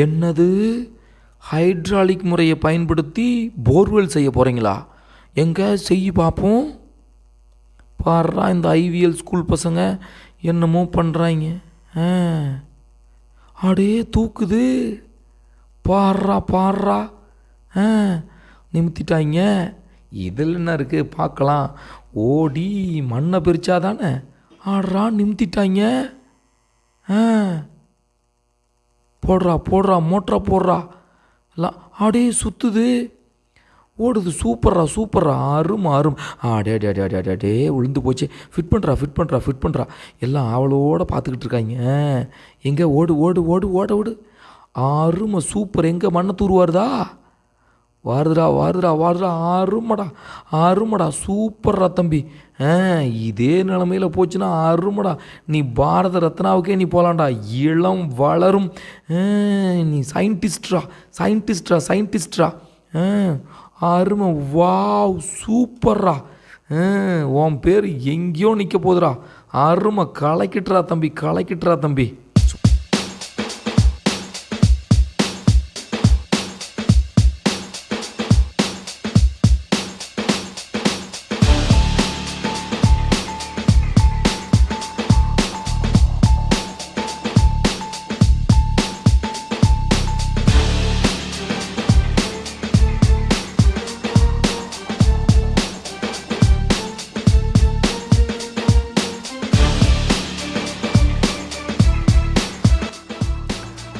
என்னது, ஹைட்ராலிக் முறையை பயன்படுத்தி போர்வெல் செய்ய போகிறீங்களா? எங்கே செய்ய பார்ப்போம். பாடுறா இந்த ஐவிஎல் ஸ்கூல் பசங்க என்னமோ பண்ணுறாங்க. அடே தூக்குது, பாடுறா பாடுறா. நிமித்திட்டாங்க. இதில் என்ன இருக்குது பார்க்கலாம். ஓடி மண்ணை பிரித்தா தானே. ஆடுறா நிமித்திட்டாங்க. போடுறா போடுறா மோட்டரா போடுறா. எல்லாம் ஆடே சுற்றுது, ஓடுது. சூப்பர்ரா சூப்பர்ரா, அரும் அரும். டே டே டே டே டே விழுந்து போச்சு. ஃபிட் பண்ணுறா. எல்லாம் அவளோட பார்த்துக்கிட்டு இருக்காங்க. எங்கே ஓடு ஓடு ஓடு ஓட ஓடு. அருமை சூப்பர். எங்கே மண்ணை தூருவாருதா? வாருதுடா. அருமடா சூப்பர்ரா தம்பி. இதே நிலமையில் போச்சுன்னா அருமடா. நீ பாரத ரத்னாவுக்கே நீ போகலான்டா. இளம் வளரும் நீ சயின்டிஸ்ட்ரா. அருமை. வாவ் சூப்பர்ரா. உன் பேர் எங்கேயோ நிற்க போதுடா. அருமை. கலக்கிட்டுறா தம்பி.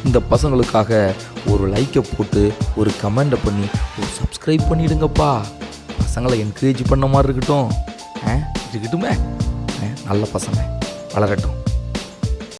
இந்த பசங்களுக்காக ஒரு லைக்கை போட்டு, ஒரு கமெண்ட்டை பண்ணி, ஒரு சப்ஸ்கிரைப் பண்ணிவிடுங்கப்பா. பசங்களை என்கரேஜ் பண்ண மாதிரி இருக்கட்டுமே. நல்ல பசங்க வளரட்டும்.